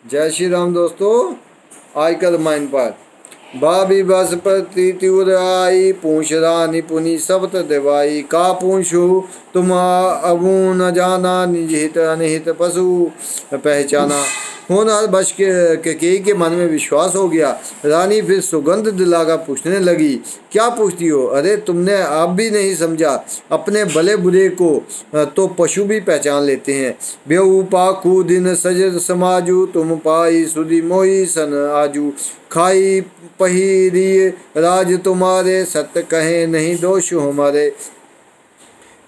जय श्री राम दोस्तों। आज का रामायण पाठ। भाभी बस प्रति तिउर आई, पूछ रानी पुनि सबत देवाई। का पूछू तुम अबू न जाना, निज हित अनहित पशु पहचाना। होनहार बश के मन में विश्वास हो गया। रानी फिर सुगंध दिलाकर पूछने लगी, क्या पूछती हो? अरे तुमने अब भी नहीं समझा, अपने भले बुरे को तो पशु भी पहचान लेते हैं। बेऊ पाखू दिन सजर समाजू, तुम पाई सुधी मोई सन आजू। खाई पहिरी राज तुम्हारे, सत्य कहे नहीं दोष हमारे।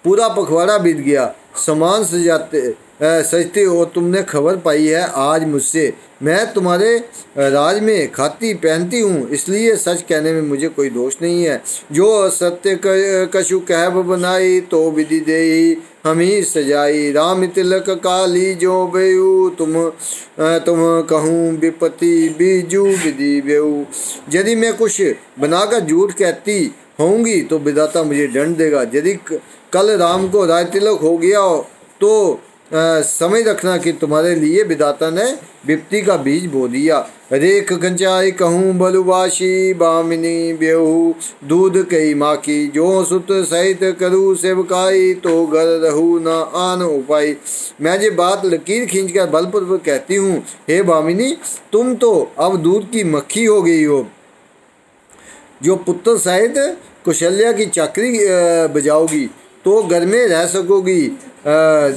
पूरा पखवाड़ा बीत गया, सामान सजते हो तुमने खबर पाई है आज मुझसे। मैं तुम्हारे राज में खाती पहनती हूँ, इसलिए सच कहने में मुझे कोई दोष नहीं है। जो सत्य कछु कहब बनाई, तो विधि देई हम ही सजाई। राम तिलक काली जो बेऊ, तुम कहूँ विपत्ति बीजू विधि बेऊ। यदि मैं कुछ बनाकर झूठ कहती होंगी तो विधाता मुझे दंड देगा। यदि कल राम को राय तिलक हो गया तो समझ रखना कि तुम्हारे लिए विधाता ने विपत्ति का बीज बो दिया। रेख कंचाई कहूँ बलुवासी, बामिनी बेहू दूध कई माकी। जो सुत सहित करूँ सेवकाई, तो घर रहू न आन उपाई। मैं ये बात लकीर खींचकर बलपूर्वक कहती हूँ, हे बामिनी, तुम तो अब दूध की मक्खी हो गई हो। जो पुत्र सहित कौशल्या की चाकरी बजाओगी तो घर में रह सकोगी,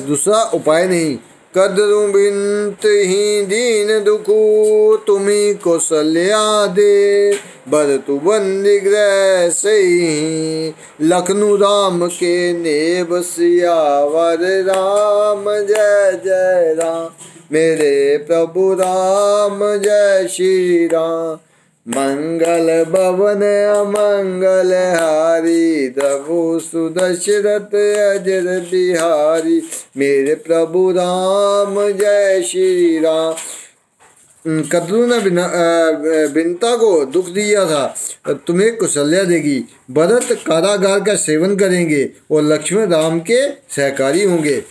दूसरा उपाय नहीं। कदरू बिनत ही दीन दुखू, तुम्ही कौशल्या दे। भरतु बंदी ग्रह सही, लखनऊ राम के नेब सियावर राम। जय जय राम मेरे प्रभु राम, जय श्री राम। मंगल भवन अमंगल हारी, प्रभु सुदशरथ अजर बिहारी। मेरे प्रभु राम, जय श्री राम। कद्रू ने बिनता को दुख दिया था, तुम्हें कौशल्या देगी। भरत कारागार का सेवन करेंगे और लक्ष्मण राम के सहकारी होंगे।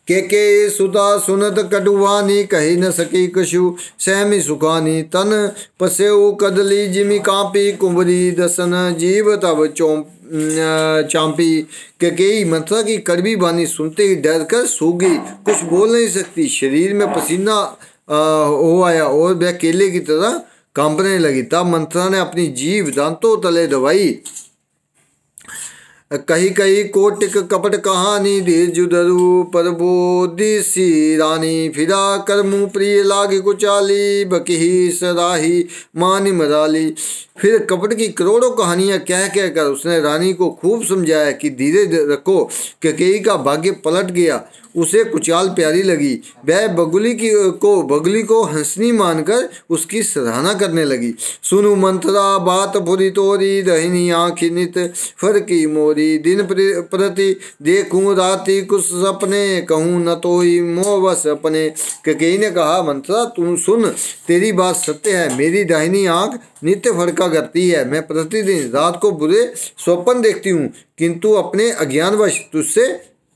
के सुता सुनत कटुवानी, कही न सकी कछु सहमी सुखानी। तन पसेऊ कदली जिमि कांपी, कुंवरी दसन जीव तब चांपी। केकेई मंथरा की कड़वी वाणी सुनते ही डर कर सूख गई, कुछ बोल नहीं सकती। शरीर में पसीना हो आया और वह केले की तरह कांपने लगी। तब मंथरा ने अपनी जीभ दांतों तले दबाई। कही कही कोटिक कपट कहानी, धीरज धरु परबोधि सी रानी। फिरा कर मुँह प्रिय लागी कुचाली, बकही सराही मानी मराली। फिर कपट की करोड़ों कहानियां कह कर उसने रानी को खूब समझाया कि धीरे रखो। कैकेयी का भाग्य पलट गया, उसे कुचाल प्यारी लगी। वह बगुली को हंसनी मानकर उसकी सराहना करने लगी। सुनु मंथरा बात बुरी तोरी, रहनी आँखी नित फरकी मोरी। दिन प्रति देखूं राति कुछ सपने, कहूँ न तोई मोह बस अपने। कैकेयी ने कहा, मंथरा तुम सुन, तेरी बात सत्य है। मेरी दाहिनी आँख नित्य फड़का करती है। मैं प्रतिदिन रात को बुरे स्वप्न देखती हूँ, किंतु अपने अज्ञानवश तुझसे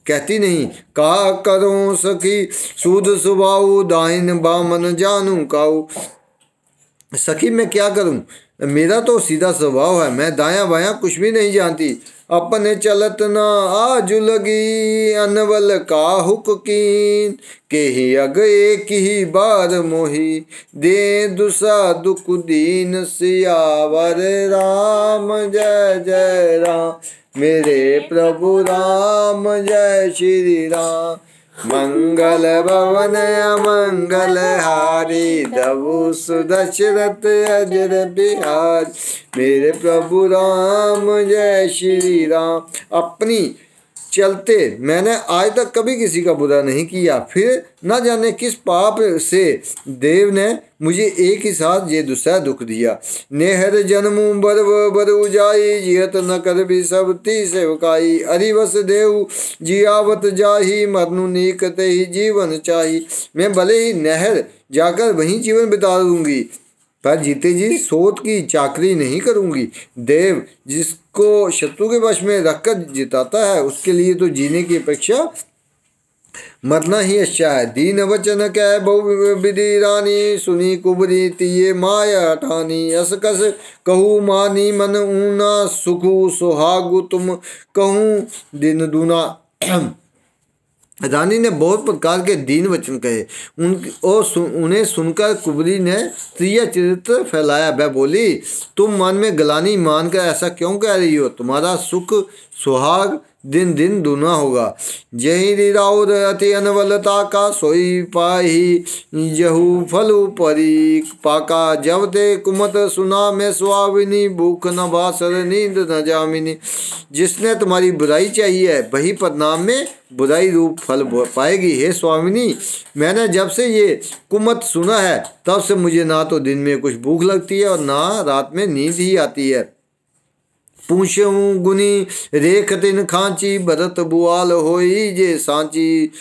कहती नहीं। का करो सखी सूद सुबाऊ, दाहिन बामन जानू काऊ। सखी मैं क्या करूं, मेरा तो सीधा स्वभाव है, मैं दायां बायां कुछ भी नहीं जानती। अपने चलत न आजु लगी, अनवल काहुक कीन। के ही अग एक ही बार मोही, दे दुसा दुख दीन सियावर राम। जय जय राम मेरे प्रभु राम, जय श्री राम। मंगल भवन अमंगल हारी, प्रभु सुदशरथ अजर बिहारी। मेरे प्रभु राम, जय श्री राम। अपनी चलते मैंने आज तक कभी किसी का बुरा नहीं किया, फिर न जाने किस पाप से देव ने मुझे एक ही साथ ये दूसरा दुख दिया। नेहर जन्मू बरु जाई, जियत न कर भी सब ती सेवकाई। अरिवस देव जियावत जाही, मरनु नीकते ही जीवन चाही। मैं भले ही नहर जाकर वहीं जीवन बिता दूंगी, पर जीते जी सोत की चाकरी नहीं करूंगी। देव जिसको शत्रु के वश में रखकर जिताता है, उसके लिए तो जीने की अपेक्षा मरना ही अच्छा है। दीन वचन कह बहु विधि रानी, सुनी कुबरी तिये माया ठानी। अस कस कहूँ मानी मन ऊना, सुखु सुहागु तुम कहूँ दिन दूना। रानी ने बहुत प्रकार के दीन वचन कहे। उन्हें सुनकर कुबरी ने प्रिय चरित्र फैलाया। वह बोली, तुम मन में गलानी मानकर ऐसा क्यों कह रही हो? तुम्हारा सुख सुहाग दिन दिन दूना होगा। जही रिराउद अति अनवलता का, सोई पाही जहू फलु परी पाका। जब ते कुमत सुना मैं सुहाविनी, भूख न भासर नींद न जामिनी। जिसने तुम्हारी बुराई चाहिए है, वही परिणाम में बुराई रूप फल पाएगी। हे स्वामिनी, मैंने जब से ये कुमत सुना है, तब से मुझे ना तो दिन में कुछ भूख लगती है और ना रात में नींद ही आती है। पूछूं गुनी रेख तिन खांची, भरत बुआल होई जे सांची।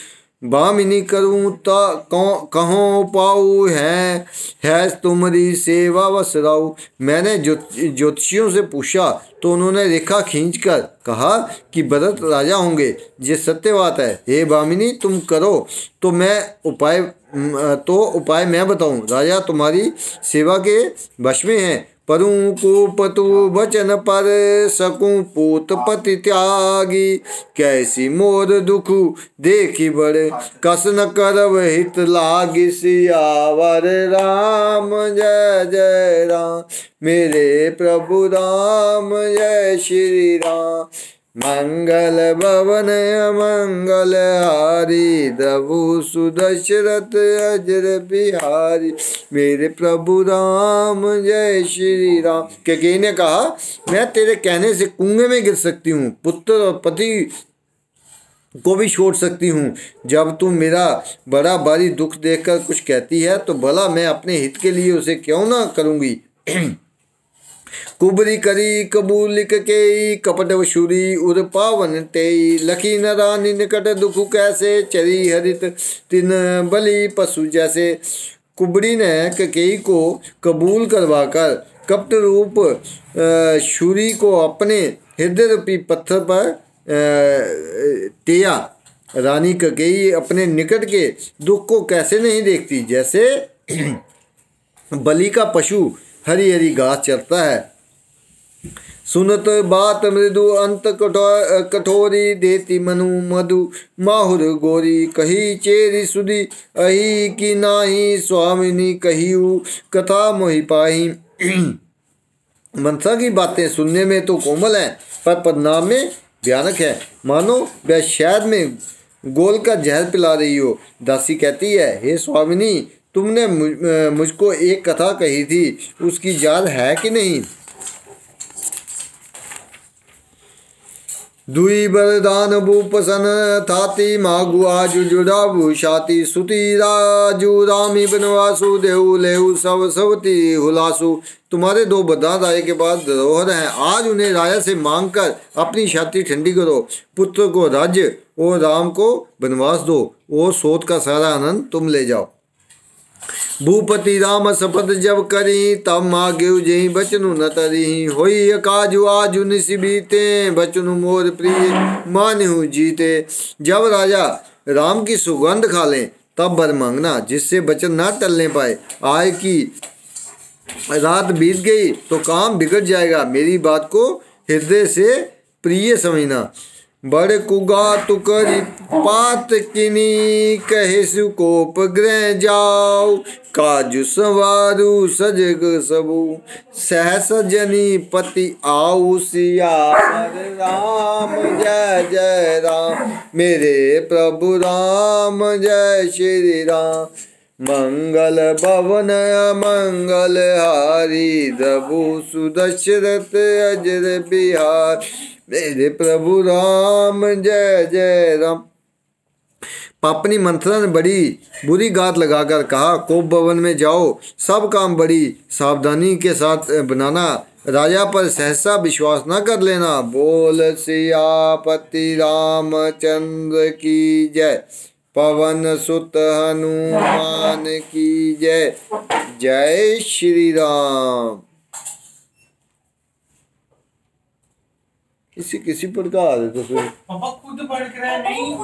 बामिनी करूं ता कहों पाऊ है तुम्हारी सेवा वसराऊ। मैंने ज्योतिषियों से पूछा तो उन्होंने रेखा खींचकर कहा कि भरत राजा होंगे। ये सत्य बात है। हे बामिनी, तुम करो तो उपाय मैं बताऊं। राजा तुम्हारी सेवा के वश में है। परु कुपतु वचन पर, सकूं पूत पति त्यागी। कैसी मोर दुख देखी बड़े, कस न करव हित लागी। सियावर राम जय जय राम, मेरे प्रभु राम जय श्री राम। मंगल भवन मंगल हारी, प्रभु सुदशरथ अजर बिहारी। मेरे प्रभु राम जय श्री राम। कैकेयी ने कहा, मैं तेरे कहने से कुएं में गिर सकती हूँ, पुत्र और पति को भी छोड़ सकती हूँ। जब तुम मेरा बड़ा भारी दुख देखकर कुछ कहती है, तो भला मैं अपने हित के लिए उसे क्यों ना करूँगी। कुबरी करी कबूल लिख के, कपट वशुरी उर पावन तेई। लखी न रानी निकट दुख कैसे, चरी हरित तिन बलि पशु जैसे। कुबरी ने कैकेयी को कबूल करवाकर कपट रूप शूरी को अपने हृदय रूपी पत्थर पर टेया। रानी कैकेयी अपने निकट के दुख को कैसे नहीं देखती, जैसे बलि का पशु हरी हरी घास चरता है। सुनत बात मृदु अंत कठोरी, देती मनु मधु माहुर गोरी। कही चेरी सुधी अही की नाही, स्वामिनी कहियु कथा मोहि पाही। मनसा की बातें सुनने में तो कोमल है, पर परिणाम में भयानक है। मानो वह शहद में गोल का जहर पिला रही हो। दासी कहती है, हे स्वामिनी, तुमने मुझको एक कथा कही थी, उसकी याद है कि नहीं? दुई बरदान भूपसन थाती, मागु आजु जुड़ाबु छाती। सुती राजू रामी बनवासु, देहु लेहु सब सवती हुलासु। तुम्हारे दो वरदान राजा के पास धरोहर हैं, आज उन्हें राजा से मांगकर अपनी छाती ठंडी करो। पुत्र को राज्य और राम को वनवास दो, और सोत का सारा आनंद तुम ले जाओ। भूपति राम शपथ जब करी, तब मांग्यु जेहि बचनु न तरी। होई काजु आजु निसि बीते, बचनु मोर प्रिय मान्यु जीते। जब राजा राम की सुगंध खा लें, तब वर मांगना, जिससे वचन ना टलने पाए। आय की रात बीत गई तो काम बिगड़ जाएगा। मेरी बात को हृदय से प्रिय समझना। बड़ कुगा तुकरी पात किनी, कहे सुकोप ग्रह जाओ। काजु संवारु सजग सबू, सहस जनी पति आऊ। सियावर राम जय जय राम, मेरे प्रभु राम जय श्री राम। मंगल भवन मंगल हारी, प्रभु सुदशरथ अजर बिहार। मेरे प्रभु राम जय जय राम। पापनी मंथरा ने बड़ी बुरी गात लगाकर कहा, कोप भवन में जाओ, सब काम बड़ी सावधानी के साथ बनाना, राजा पर सहसा विश्वास न कर लेना। बोल सियापति रामचंद्र की जय, पवन सुत हनुमान की जय। जय श्री राम। किसी किसी प्रकार तो फिर पापा खुद पढ़ कर नहीं